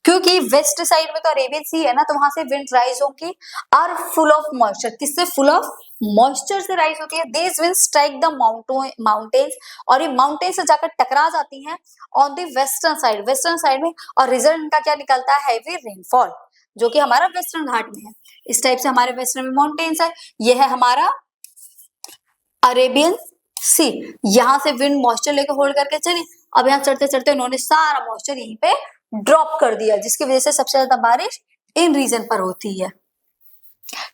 Speaker 1: क्योंकि वेस्ट साइड में तो अरेबियन सी है ना, तो वहां से विंड राइज होगी, आर फुल ऑफ मॉइस्चर, किससे? फुल ऑफ मॉइस्चर से राइज होती है। These wind strike the mountains, और ये माउंटेन से जाकर टकरा जाती हैं ऑन द वेस्टर्न साइड में, और रिजल्ट इनका क्या निकलता है? हैवी रेनफॉल, जो कि हमारा वेस्टर्न घाट में है। इस टाइप से हमारे वेस्टर्न में माउंटेन्स है, ये है हमारा अरेबियन सी। यहां से विंड मॉइस्चर लेकर होल्ड करके चली, अब यहाँ चढ़ते चढ़ते उन्होंने सारा मॉइस्चर यहीं पे ड्रॉप कर दिया, जिसकी वजह से सबसे ज्यादा बारिश इन रीजन पर होती है।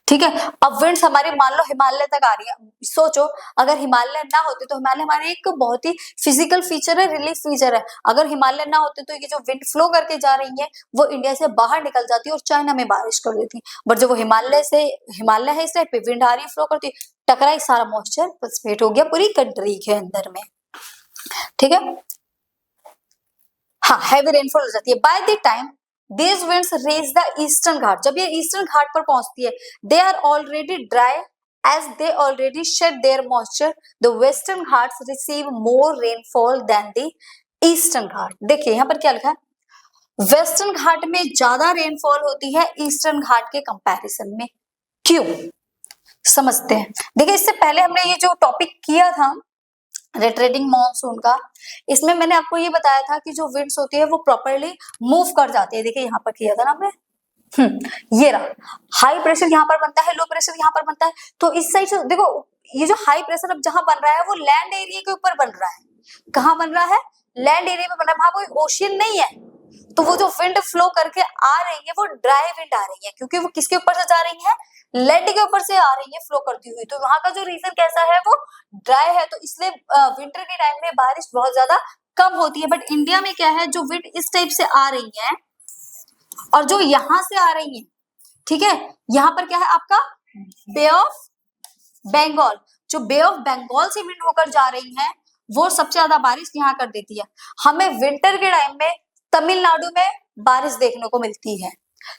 Speaker 1: ठीक है, अब विंड्स हमारे मान लो हिमालय तक आ रही है। सोचो अगर हिमालय ना होते, तो हिमालय हमारे एक बहुत ही फिजिकल फीचर है, रिलीफ फीचर है। अगर हिमालय ना होते तो ये जो विंड फ्लो करके जा रही है वो इंडिया से बाहर निकल जाती है और चाइना में बारिश कर देती है। बट जो वो हिमालय है, इस टाइप पे विंड आ रही है, फ्लो करती है, टकराई, सारा मॉइस्चर प्रेसिपिटेट हो गया पूरी कंट्री के अंदर में। ठीक है, हाँ, हैवी रेनफॉल हो जाती है। By the time these winds reach the eastern घाट, जब ये ईस्टर्न घाट पर पहुंचती है, they are already dry as they already shed their moisture. The western Ghats receive more rainfall than the eastern घाट। देखिए यहाँ पर क्या लिखा है, वेस्टर्न घाट में ज्यादा रेनफॉल होती है ईस्टर्न घाट के कंपैरिजन में। क्यों? समझते हैं। देखिए इससे पहले हमने ये जो टॉपिक किया था रिट्रेटिंग मॉनसून का, इसमें मैंने आपको ये बताया था कि जो विंड्स होती है वो प्रॉपरली मूव कर जाती है। देखिए यहाँ पर किया था ना हमने, ये रहा हाई प्रेशर यहाँ पर बनता है, लो प्रेशर यहाँ पर बनता है। तो इस साइड से देखो, ये जो हाई प्रेशर अब जहां बन रहा है वो लैंड एरिया के ऊपर बन रहा है। कहाँ बन रहा है? लैंड एरिया में बन रहा है, वहां कोई ओशियन नहीं है। तो वो जो विंड फ्लो करके आ रही है वो ड्राई विंड आ रही है, क्योंकि वो किसके ऊपर से जा रही है? लैंड के ऊपर से आ रही है फ्लो करती हुई। तो वहां का जो रीजन कैसा है? वो ड्राई है, तो इसलिए विंटर के टाइम में बारिश बहुत ज्यादा कम होती है। बट इंडिया में क्या है, जो विंड इस टाइप से आ रही है और जो यहां से आ रही है, ठीक है, यहाँ पर क्या है आपका बे ऑफ बंगाल, जो बे ऑफ बंगाल से विंड होकर जा रही है वो सबसे ज्यादा बारिश यहाँ कर देती है। हमें विंटर के टाइम में तमिलनाडु में बारिश देखने को मिलती है,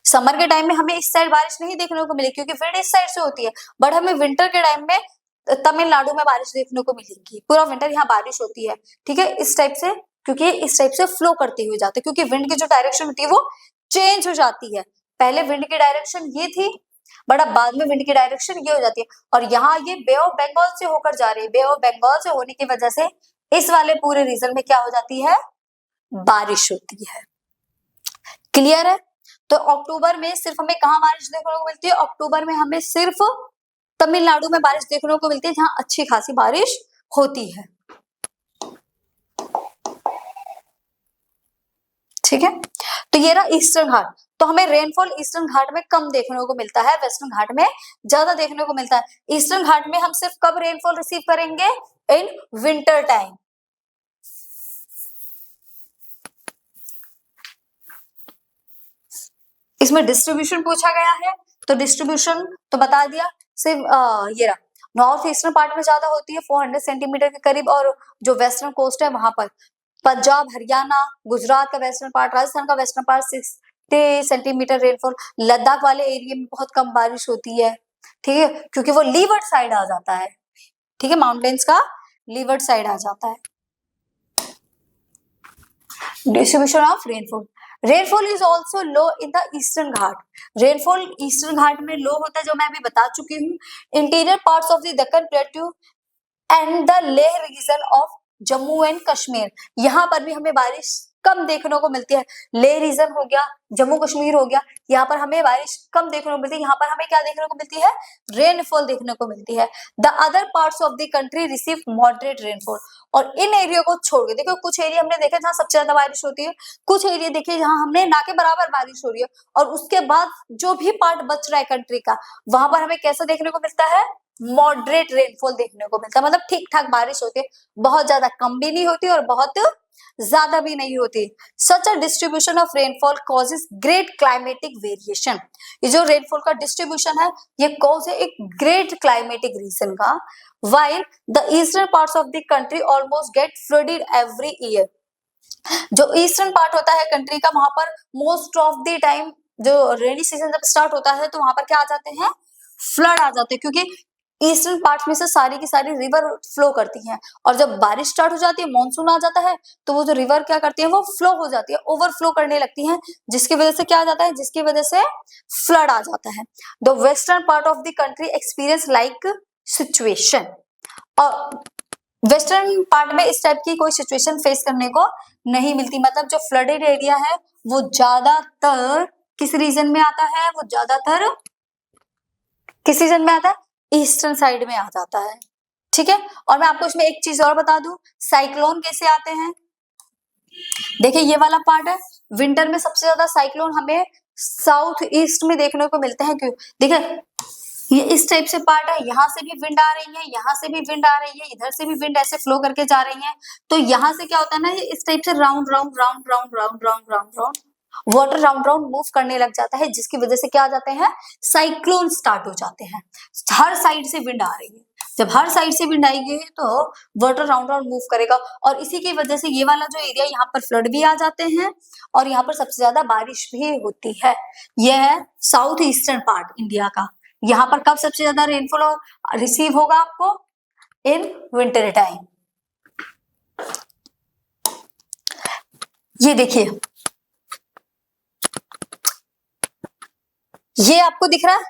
Speaker 1: समर के टाइम में हमें इस साइड बारिश नहीं देखने को मिलेगी क्योंकि विंड इस साइड से होती है। बट हमें विंटर के टाइम में तमिलनाडु में बारिश देखने को मिलेगी, पूरा विंटर यहाँ बारिश होती है। ठीक है, इस टाइप से, क्योंकि इस टाइप से फ्लो करते हुए जाते हैं, क्योंकि विंड की जो डायरेक्शन होती है वो चेंज हो जाती है। पहले विंड की डायरेक्शन ये थी, बट अब बाद में विंड की डायरेक्शन ये हो जाती है, और यहाँ ये बे ऑफ बंगाल से होकर जा रही है। बे ऑफ बंगाल से होने की वजह से इस वाले पूरे रीजन में क्या हो जाती है? बारिश होती है। क्लियर है? तो अक्टूबर में सिर्फ हमें कहाँ बारिश देखने को मिलती है? अक्टूबर में हमें सिर्फ तमिलनाडु में बारिश देखने को मिलती है, जहां अच्छी खासी बारिश होती है। ठीक है, तो ये रहा ईस्टर्न घाट। तो हमें रेनफॉल ईस्टर्न घाट में कम देखने को मिलता है, वेस्टर्न घाट में ज्यादा देखने को मिलता है। ईस्टर्न घाट में हम सिर्फ कब रेनफॉल रिसीव करेंगे? In winter time. इसमें डिस्ट्रीब्यूशन पूछा गया है, तो डिस्ट्रीब्यूशन तो बता दिया। सिर्फ ये रहा, नॉर्थ ईस्टर्न पार्ट में ज्यादा होती है 400 सेंटीमीटर के करीब, और जो वेस्टर्न कोस्ट है वहां पर पंजाब, हरियाणा, गुजरात का वेस्टर्न पार्ट, राजस्थान का western part 60 centimetre rainfall. Ladakh वाले एरिया में बहुत कम बारिश होती है, ठीक है, क्योंकि वो लीवर्ड साइड आ जाता है। ठीक है, माउंटेन्स का लीवर्ड साइड आ जाता है। Distribution of rainfall, rainfall is also low in the eastern Ghat. Rainfall eastern Ghat में लो होता है, जो मैं अभी बता चुकी हूँ। Interior parts of the Deccan plateau and the Leh region of Jammu and Kashmir, यहाँ पर भी हमें बारिश कम देखने को मिलती है। लेह रीजन हो गया, जम्मू कश्मीर हो गया, यहाँ पर हमें बारिश कम देखने को मिलती है। यहाँ पर हमें क्या देखने को मिलती है? रेनफॉल देखने को मिलती है। The other parts of the country receive moderate rainfall. और इन एरिया को छोड़ के देखो, कुछ एरिया हमने देखे जहाँ सबसे ज्यादा बारिश होती है, कुछ एरिया देखिए जहाँ हमने ना के बराबर बारिश हो रही है, और उसके बाद जो भी पार्ट बच रहा है कंट्री का, वहां पर हमें कैसा देखने को मिलता है? मॉडरेट रेनफॉल देखने को मिलता है। मतलब ठीक ठाक बारिश होती है, बहुत ज्यादा कम भी नहीं होती और बहुत ज्यादा भी नहीं होती। Such a distribution of rainfall causes great climatic variation. ये जो रेनफॉल का डिस्ट्रीब्यूशन है ये कॉज है एक ग्रेट क्लाइमेटिक रीजन का। while the eastern parts of the country almost get flooded every year, जो ईस्टर्न पार्ट होता है कंट्री का, वहां पर मोस्ट ऑफ द टाइम जो रेनी सीजन जब स्टार्ट होता है तो वहां पर क्या आ जाते हैं? फ्लड आ जाते हैं, क्योंकि ईस्टर्न पार्ट में से सारी की सारी रिवर फ्लो करती हैं, और जब बारिश स्टार्ट हो जाती है, मानसून आ जाता है, तो वो जो रिवर क्या करती है, वो फ्लो हो जाती है, ओवरफ्लो करने लगती हैं, जिसकी वजह से क्या आ जाता है, जिसकी वजह से फ्लड आ जाता है। The western part of the country experience like situation, और वेस्टर्न पार्ट में इस टाइप की कोई सिचुएशन फेस करने को नहीं मिलती, मतलब जो फ्लडेड एरिया है वो ज्यादातर किस रीजन में आता है, वो ज्यादातर किस रीजन में आता है, ईस्टर्न साइड में आ जाता है। ठीक है, और मैं आपको इसमें एक चीज और बता दूं, साइक्लोन कैसे आते हैं। देखिए ये वाला पार्ट है, विंटर में सबसे ज्यादा साइक्लोन हमें साउथ ईस्ट में देखने को मिलते हैं। क्यों, देखिए ये इस टाइप से पार्ट है, यहाँ से भी विंड आ रही है, यहाँ से भी विंड आ रही है, इधर से भी विंड ऐसे फ्लो करके जा रही है, तो यहाँ से क्या होता है ना, ये इस टाइप से round round round round round round round round water round round move करने लग जाता है, जिसकी वजह से क्या आ जाते हैं, साइक्लोन स्टार्ट हो जाते हैं। हर साइड से विंड आ रही है, जब हर साइड से विंड आएगी तो वाटर राउंड राउंड मूव करेगा, और इसी की वजह से ये वाला जो एरिया, यहाँ पर फ्लड भी आ जाते हैं, और यहाँ पर सबसे ज्यादा बारिश भी होती है। यह है साउथ ईस्टर्न पार्ट इंडिया का। यहाँ पर कब सबसे ज्यादा रेनफॉल रिसीव होगा आपको, इन विंटर टाइम। ये देखिए, ये आपको दिख रहा है,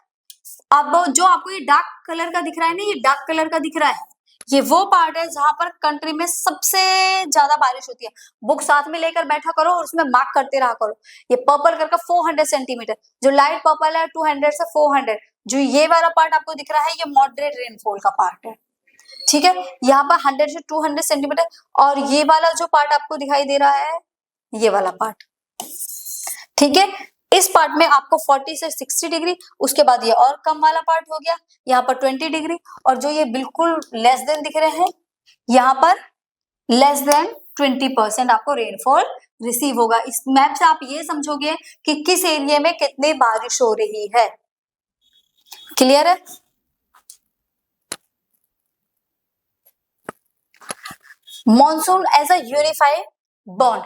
Speaker 1: अब जो आपको ये डार्क कलर का दिख रहा है ना, ये डार्क कलर का दिख रहा है, ये वो पार्ट है जहां पर कंट्री में सबसे ज्यादा बारिश होती है। बुक साथ में लेकर बैठा करो और उसमें मार्क करते रहा करो। ये पर्पल कलर का 400 सेंटीमीटर, जो लाइट पर्पल है 200 से 400, जो ये वाला पार्ट आपको दिख रहा है, ये मॉडरेट रेनफॉल का पार्ट है। ठीक है, यहाँ पर 100 से 200 सेंटीमीटर, और ये वाला जो पार्ट आपको दिखाई दे रहा है, ये वाला पार्ट, ठीक है, इस पार्ट में आपको 40 से 60 डिग्री, उसके बाद ये और कम वाला पार्ट हो गया, यहाँ पर 20 डिग्री, और जो ये बिल्कुल लेस देन दिख रहे हैं, यहाँ पर लेस देन 20% आपको रेनफॉल रिसीव होगा। इस मैप से आप ये समझोगे कि किस एरिया में कितनी बारिश हो रही है। क्लियर है? Monsoon as a unified bond.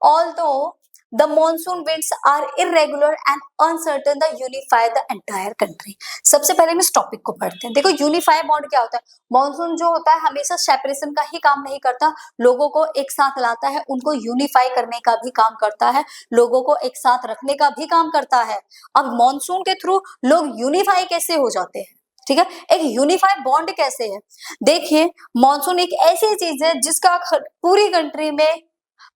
Speaker 1: Although the monsoon winds are irregular and uncertain, the unify the entire country. सबसे पहले हम इस टॉपिक को पढ़ते हैं। देखो यूनिफाई बॉन्ड क्या होता है। मॉनसून जो होता है हमेशा सेपरेशन का ही काम नहीं करता, लोगों को एक साथ लाता है, उनको यूनिफाई करने का भी काम करता है, लोगों को एक साथ रखने का भी काम करता है। अब मॉनसून के थ्रू लोग यूनिफाई कैसे हो जाते हैं, ठीक है, एक यूनिफाइड बॉन्ड कैसे है। देखिए मॉनसून एक ऐसी चीज है जिसका पूरी कंट्री में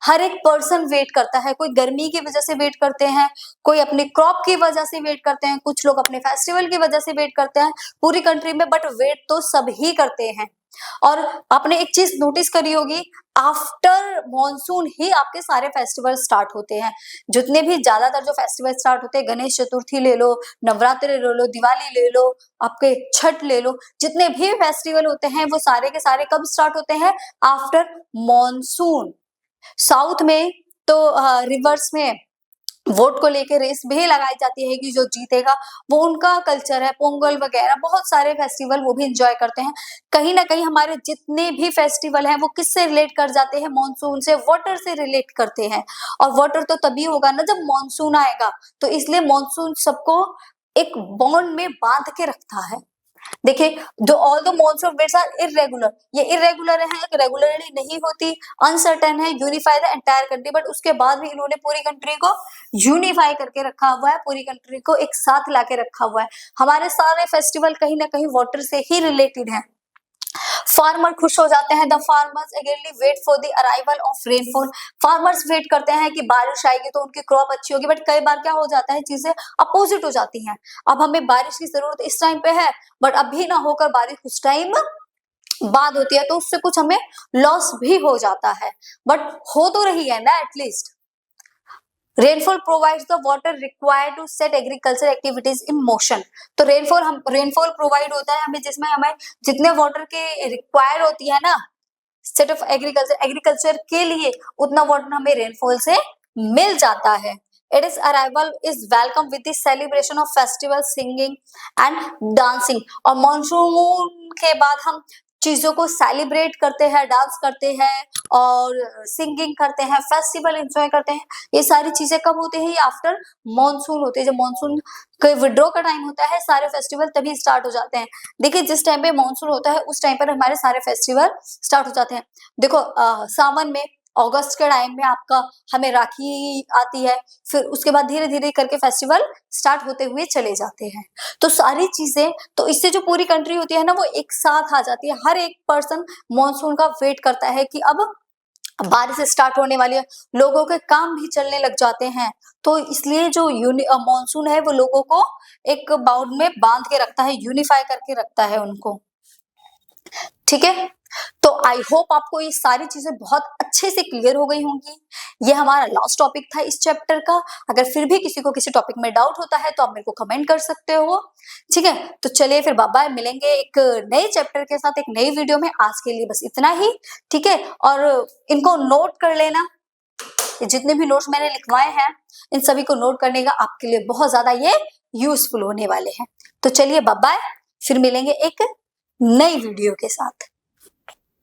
Speaker 1: हर एक पर्सन वेट करता है। कोई गर्मी की वजह से वेट करते हैं, कोई अपने क्रॉप की वजह से वेट करते हैं, कुछ लोग अपने फेस्टिवल की वजह से वेट करते हैं, पूरी कंट्री में, बट वेट तो सब ही करते हैं। और आपने एक चीज नोटिस करी होगी, आफ्टर मॉनसून ही आपके सारे फेस्टिवल स्टार्ट होते हैं। जितने भी ज्यादातर जो फेस्टिवल स्टार्ट होते हैं, गणेश चतुर्थी ले लो, नवरात्रि ले लो, दिवाली ले लो, आपके छठ ले लो, जितने भी फेस्टिवल होते हैं वो सारे के सारे कब स्टार्ट होते हैं, आफ्टर मॉनसून। साउथ में तो रिवर्स में वोट को लेकर रेस भी लगाई जाती है कि जो जीतेगा वो उनका कल्चर है। पोंगल वगैरह बहुत सारे फेस्टिवल वो भी एंजॉय करते हैं। कहीं ना कहीं हमारे जितने भी फेस्टिवल हैं वो किससे रिलेट कर जाते हैं, मॉनसून से, वाटर से रिलेट करते हैं। और वाटर तो तभी होगा ना जब मॉनसून आएगा, तो इसलिए मॉनसून सबको एक बॉन्ड में बांध के रखता है। देखिए जो all the monsoon winds are irregular, ये इरेगुलर है, रेगुलरली नहीं होती, अनसर्टेन है, unify the entire country, but उसके बाद भी इन्होंने पूरी कंट्री को यूनिफाई करके रखा हुआ है, पूरी कंट्री को एक साथ लाके रखा हुआ है। हमारे सारे फेस्टिवल कहीं ना कहीं वाटर से ही रिलेटेड है। फार्मर खुश हो जाते हैं, द फार्मर्स एगेनली wait for the arrival of rainfall. Farmers wait करते हैं कि बारिश आएगी तो उनकी क्रॉप अच्छी होगी, बट कई बार क्या हो जाता है, चीजें अपोजिट हो जाती हैं। अब हमें बारिश की जरूरत इस टाइम पे है, बट अभी ना होकर बारिश उस टाइम बाद होती है, तो उससे कुछ हमें लॉस भी हो जाता है, बट हो तो रही है ना at least. Rainfall provides the water required to set agriculture activities in motion. तो रेनफॉल प्रोवाइड होता है हमें, जिसमें हमें जितने वाटर के रिक्वायर होती है ना सेट ऑफ एग्रीकल्चर के लिए, उतना वाटर हमें रेनफॉल से मिल जाता है। It is arrival is welcome with the celebration of festival, singing and dancing. और मॉनसून के बाद हम चीजों को सेलिब्रेट करते हैं, डांस करते हैं और सिंगिंग करते हैं, फेस्टिवल एंजॉय करते हैं। ये सारी चीजें कब होते हैं? ये आफ्टर मॉनसून होते हैं। जब मॉनसून का विड्रॉ का टाइम होता है, सारे फेस्टिवल तभी स्टार्ट हो जाते हैं। देखिए जिस टाइम पे मॉनसून होता है उस टाइम पर हमारे सारे फेस्टिवल स्टार्ट हो जाते हैं। देखो सावन में, अगस्त के टाइम में आपका हमें राखी आती है, फिर उसके बाद धीरे धीरे करके फेस्टिवल स्टार्ट होते हुए चले जाते हैं। तो सारी चीजें, तो इससे जो पूरी कंट्री होती है ना वो एक साथ आ जाती है। हर एक पर्सन मॉनसून का वेट करता है कि अब बारिश स्टार्ट होने वाली है, लोगों के काम भी चलने लग जाते हैं। तो इसलिए जो मॉनसून है वो लोगों को एक बाउंड में बांध के रखता है, यूनिफाई करके रखता है उनको। ठीक है, तो आई होप आपको ये सारी चीजें बहुत अच्छे से क्लियर हो गई होंगी। ये हमारा लास्ट टॉपिक था इस चैप्टर का। अगर फिर भी किसी को किसी टॉपिक में डाउट होता है तो आप मेरे को कमेंट कर सकते हो। ठीक है, तो चलिए फिर बाय बाय, मिलेंगे एक नए चैप्टर के साथ एक नई वीडियो में। आज के लिए बस इतना ही। ठीक है, और इनको नोट कर लेना, जितने भी नोट्स मैंने लिखवाए हैं इन सभी को नोट करने का आपके लिए बहुत ज्यादा ये यूजफुल होने वाले हैं। तो चलिए बाय बाय, फिर मिलेंगे एक नई वीडियो के साथ।